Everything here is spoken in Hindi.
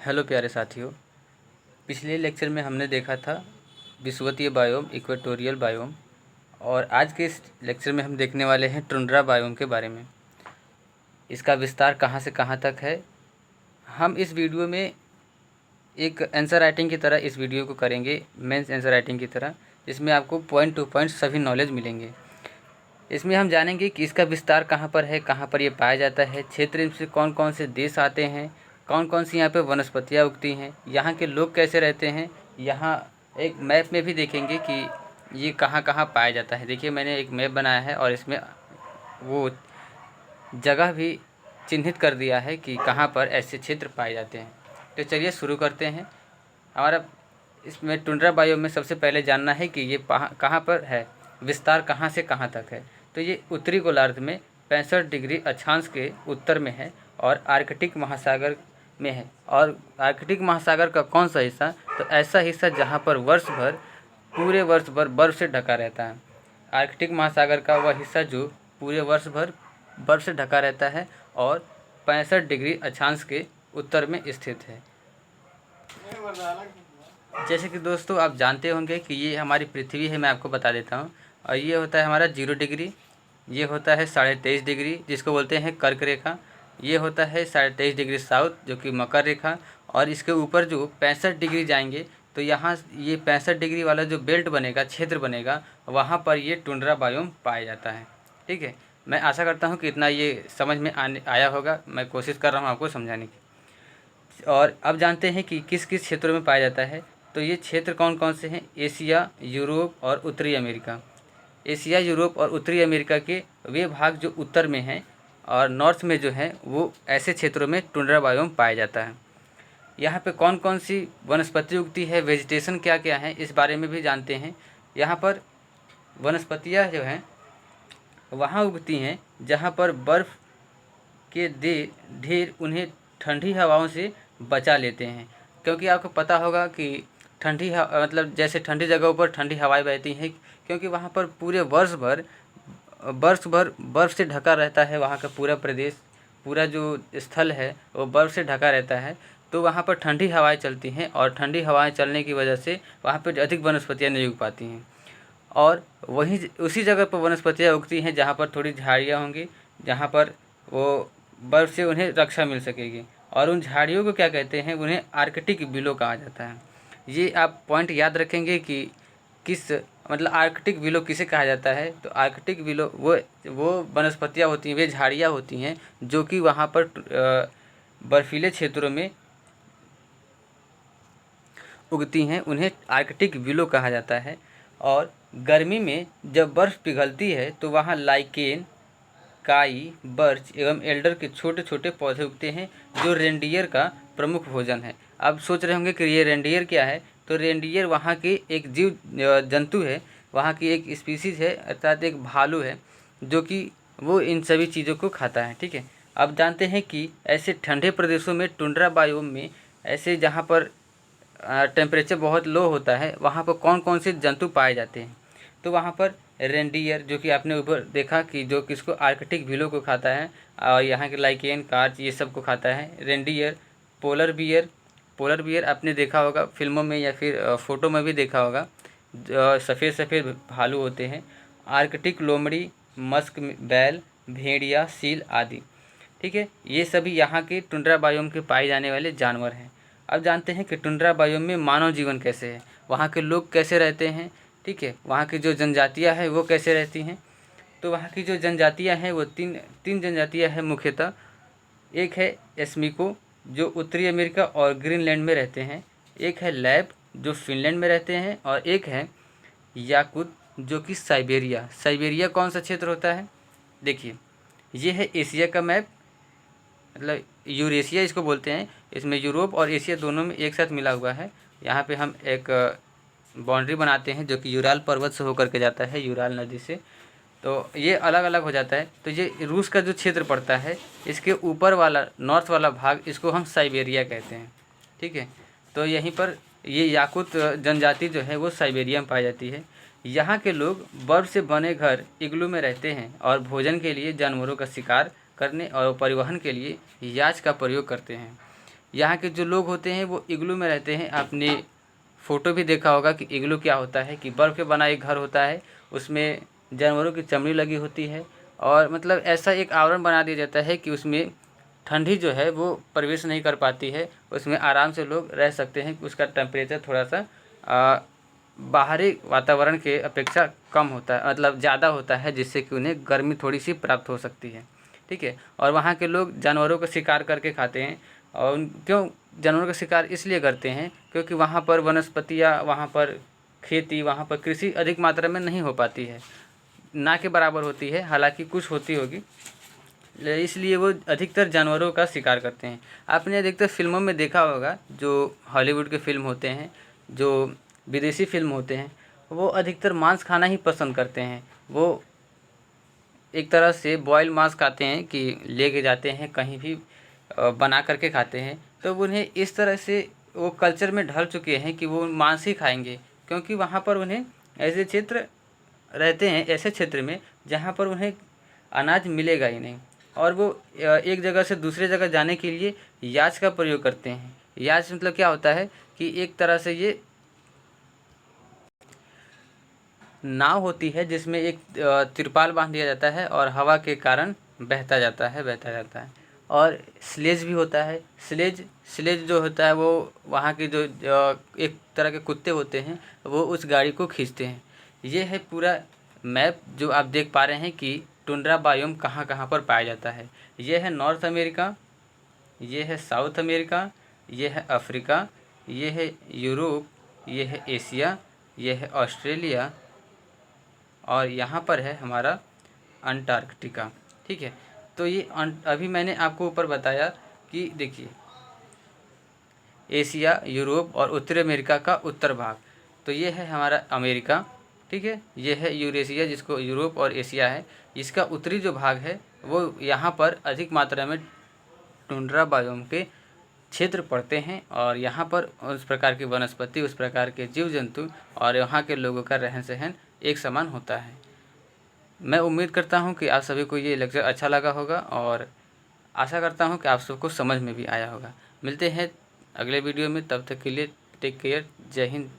हेलो प्यारे साथियों। पिछले लेक्चर में हमने देखा था विषुवतीय बायोम, इक्वेटोरियल बायोम, और आज के इस लेक्चर में हम देखने वाले हैं टुंड्रा बायोम के बारे में। इसका विस्तार कहाँ से कहाँ तक है। हम इस वीडियो में एक आंसर राइटिंग की तरह इस वीडियो को करेंगे, मेंस आंसर राइटिंग की तरह, जिसमें आपको पॉइंट टू पॉइंट सभी नॉलेज मिलेंगे। इसमें हम जानेंगे कि इसका विस्तार कहाँ पर है, कहाँ पर ये पाया जाता है, क्षेत्र से कौन कौन से देश आते हैं, कौन कौन सी यहाँ पे वनस्पतियाँ उगती हैं, यहाँ के लोग कैसे रहते हैं। यहाँ एक मैप में भी देखेंगे कि ये कहाँ कहाँ पाया जाता है। देखिए, मैंने एक मैप बनाया है और इसमें वो जगह भी चिन्हित कर दिया है कि कहाँ पर ऐसे क्षेत्र पाए जाते हैं। तो चलिए शुरू करते हैं। हमारा इसमें टुंड्रा बायोम में सबसे पहले जानना है कि ये कहाँ पर है, विस्तार कहाँ से कहाँ तक है। तो ये उत्तरी गोलार्ध में 65 डिग्री अक्षांश के उत्तर में है और आर्कटिक महासागर में है। और आर्कटिक महासागर का कौन सा हिस्सा? तो ऐसा हिस्सा जहाँ पर वर्ष भर, पूरे वर्ष भर बर्फ़ से ढका रहता है। आर्कटिक महासागर का वह हिस्सा जो पूरे वर्ष भर बर्फ़ से ढका रहता है और 65 डिग्री अक्षांश के उत्तर में स्थित है। जैसे कि दोस्तों आप जानते होंगे कि ये हमारी पृथ्वी है, मैं आपको बता देता हूँ। और ये होता है हमारा 0 डिग्री, ये होता है 23.5 डिग्री जिसको बोलते हैं कर्क रेखा, ये होता है 23.5 डिग्री साउथ जो कि मकर रेखा। और इसके ऊपर जो 65 डिग्री जाएंगे तो यहाँ ये 65 डिग्री वाला जो बेल्ट बनेगा, क्षेत्र बनेगा, वहाँ पर ये टुंड्रा बायोम पाया जाता है। ठीक है, मैं आशा करता हूँ कि इतना ये समझ में आया होगा। मैं कोशिश कर रहा हूँ आपको समझाने की। और अब जानते हैं कि किस किस क्षेत्रों में पाया जाता है। तो ये क्षेत्र कौन कौन से हैं? एशिया, यूरोप और उत्तरी अमेरिका। एशिया, यूरोप और उत्तरी अमेरिका के वे भाग जो उत्तर में हैं और नॉर्थ में जो है वो ऐसे क्षेत्रों में टुंड्रा बायोम पाया जाता है। यहाँ पे कौन कौन सी वनस्पति उगती है, वेजिटेशन क्या क्या है, इस बारे में भी जानते हैं। यहाँ पर वनस्पतियाँ जो हैं वहाँ उगती हैं जहाँ पर बर्फ़ के ढेर उन्हें ठंडी हवाओं से बचा लेते हैं। क्योंकि आपको पता होगा कि ठंडी मतलब जैसे ठंडी जगहों पर ठंडी हवाएं बहती हैं, क्योंकि वहाँ पर पूरे वर्ष भर बर्फ़ से ढका रहता है। वहाँ का पूरा प्रदेश, पूरा जो स्थल है वो बर्फ़ से ढका रहता है। तो वहाँ पर ठंडी हवाएं चलती हैं और ठंडी हवाएं चलने की वजह से वहाँ पर अधिक वनस्पतियाँ नहीं उग पाती हैं। और वहीं उसी जगह पर वनस्पतियाँ उगती हैं जहाँ पर थोड़ी झाड़ियाँ होंगी, जहाँ पर वो बर्फ़ से उन्हें रक्षा मिल सकेगी। और उन झाड़ियों को क्या कहते हैं? उन्हें आर्कटिक बिलो कहा जाता है। ये आप पॉइंट याद रखेंगे कि किस मतलब आर्कटिक बिलो किसे कहा जाता है। तो आर्कटिक बिलो वो वनस्पतियाँ होती हैं, वे झाड़ियाँ होती हैं जो कि वहाँ पर बर्फीले क्षेत्रों में उगती हैं, उन्हें आर्कटिक बिलो कहा जाता है। और गर्मी में जब बर्फ़ पिघलती है तो वहाँ लाइकेन, काई, बर्च एवं एल्डर के छोटे छोटे पौधे उगते हैं जो रेंडियर का प्रमुख भोजन है। अब सोच रहे होंगे कि ये रेंडियर क्या है? तो रेंडियर वहाँ की एक जीव जंतु है, वहाँ की एक स्पीसीज़ है, अर्थात एक भालू है जो कि वो इन सभी चीज़ों को खाता है। ठीक है, अब जानते हैं कि ऐसे ठंडे प्रदेशों में टुंड्रा बायोम में, ऐसे जहाँ पर टेम्परेचर बहुत लो होता है, वहाँ पर कौन कौन से जंतु पाए जाते हैं? तो वहाँ पर रेंडियर, जो कि आपने ऊपर देखा कि जो किसको, आर्कटिक बिलो को खाता है, और यहाँ के लाइकेन, कार्च, ये सब को खाता है रेंडियर। पोलर बियर आपने देखा होगा फिल्मों में या फिर फ़ोटो में भी देखा होगा, सफ़ेद सफ़ेद भालू होते हैं। आर्कटिक लोमड़ी, मस्क बैल, भेड़िया, सील आदि। ठीक है, ये सभी यहाँ के टुंड्रा बायोम के पाए जाने वाले जानवर हैं। अब जानते हैं कि टुंड्रा बायोम में मानव जीवन कैसे है, वहाँ के लोग कैसे रहते हैं। ठीक है, वहाँ की जो जनजातियाँ हैं वो कैसे रहती हैं। तो वहाँ की जो जनजातियाँ हैं वो तीन जनजातियाँ हैं मुख्यतः। एक है एस्मिको जो उत्तरी अमेरिका और ग्रीनलैंड में रहते हैं, एक है लैब जो फिनलैंड में रहते हैं, और एक है याकुत जो कि साइबेरिया कौन सा क्षेत्र होता है? देखिए, ये है एशिया का मैप, मतलब यूरेशिया इसको बोलते हैं। इसमें यूरोप और एशिया दोनों में एक साथ मिला हुआ है। यहाँ पे हम एक बाउंड्री बनाते हैं जो कि यूराल पर्वत से होकर के जाता है, यूराल नदी से। तो ये अलग अलग हो जाता है। तो ये रूस का जो क्षेत्र पड़ता है, इसके ऊपर वाला नॉर्थ वाला भाग, इसको हम साइबेरिया कहते हैं। ठीक है, तो यहीं पर ये याकुत जनजाति जो है वो साइबेरिया में पाई जाती है। यहाँ के लोग बर्फ़ से बने घर, इग्लू में रहते हैं और भोजन के लिए जानवरों का शिकार करने और परिवहन के लिए याच का प्रयोग करते हैं। यहाँ के जो लोग होते हैं वो इग्लू में रहते हैं। आपने फ़ोटो भी देखा होगा कि इग्लू क्या होता है, कि बर्फ़ के बना एक घर होता है, उसमें जानवरों की चमड़ी लगी होती है और मतलब ऐसा एक आवरण बना दिया जाता है कि उसमें ठंडी जो है वो प्रवेश नहीं कर पाती है, उसमें आराम से लोग रह सकते हैं। उसका टेम्परेचर थोड़ा सा बाहरी वातावरण के अपेक्षा कम होता है, मतलब ज़्यादा होता है, जिससे कि उन्हें गर्मी थोड़ी सी प्राप्त हो सकती है। ठीक है। और वहाँ के लोग जानवरों का शिकार करके खाते हैं। और क्यों जानवरों का शिकार इसलिए करते हैं क्योंकि वहाँ पर वनस्पतियाँ, वहाँ पर खेती, वहाँ पर कृषि अधिक मात्रा में नहीं हो पाती है, ना के बराबर होती है, हालांकि कुछ होती होगी, इसलिए वो अधिकतर जानवरों का शिकार करते हैं। आपने अधिकतर फिल्मों में देखा होगा, जो हॉलीवुड के फिल्म होते हैं, जो विदेशी फिल्म होते हैं, वो अधिकतर मांस खाना ही पसंद करते हैं। वो एक तरह से बॉयल मांस खाते हैं कि लेके जाते हैं कहीं भी, बना करके खाते हैं। तो उन्हें इस तरह से वो कल्चर में ढल चुके हैं कि वो मांस ही खाएंगे, क्योंकि वहाँ पर उन्हें ऐसे क्षेत्र रहते हैं, ऐसे क्षेत्र में जहाँ पर उन्हें अनाज मिलेगा ही नहीं। और वो एक जगह से दूसरे जगह जाने के लिए याच का प्रयोग करते हैं। याच मतलब क्या होता है कि एक तरह से ये नाव होती है जिसमें एक तिरपाल बांध दिया जाता है और हवा के कारण बहता जाता है। और स्लेज भी होता है। स्लेज स्लेज जो होता है वो वहाँ के जो एक तरह के कुत्ते होते हैं, वो उस गाड़ी को खींचते हैं। ये है पूरा मैप जो आप देख पा रहे हैं कि टुंड्रा बायोम कहाँ कहाँ पर पाया जाता है। ये है नॉर्थ अमेरिका, ये है साउथ अमेरिका, ये है अफ्रीका, ये है यूरोप, ये है एशिया, ये है ऑस्ट्रेलिया, और यहाँ पर है हमारा अंटार्कटिका। ठीक है। तो ये अभी मैंने आपको ऊपर बताया कि देखिए, एशिया, यूरोप और उत्तरी अमेरिका का उत्तर भाग, तो ये है हमारा अमेरिका। ठीक है। ये है यूरेशिया, जिसको यूरोप और एशिया है। इसका उत्तरी जो भाग है वो यहाँ पर अधिक मात्रा में टुंड्रा बायोम के क्षेत्र पड़ते हैं, और यहाँ पर उस प्रकार की वनस्पति, उस प्रकार के जीव जंतु और यहाँ के लोगों का रहन सहन एक समान होता है। मैं उम्मीद करता हूँ कि आप सभी को ये लेक्चर अच्छा लगा होगा, और आशा करता हूँ कि आप सबको समझ में भी आया होगा। मिलते हैं अगले वीडियो में, तब तक के लिए टेक केयर। जय हिंद।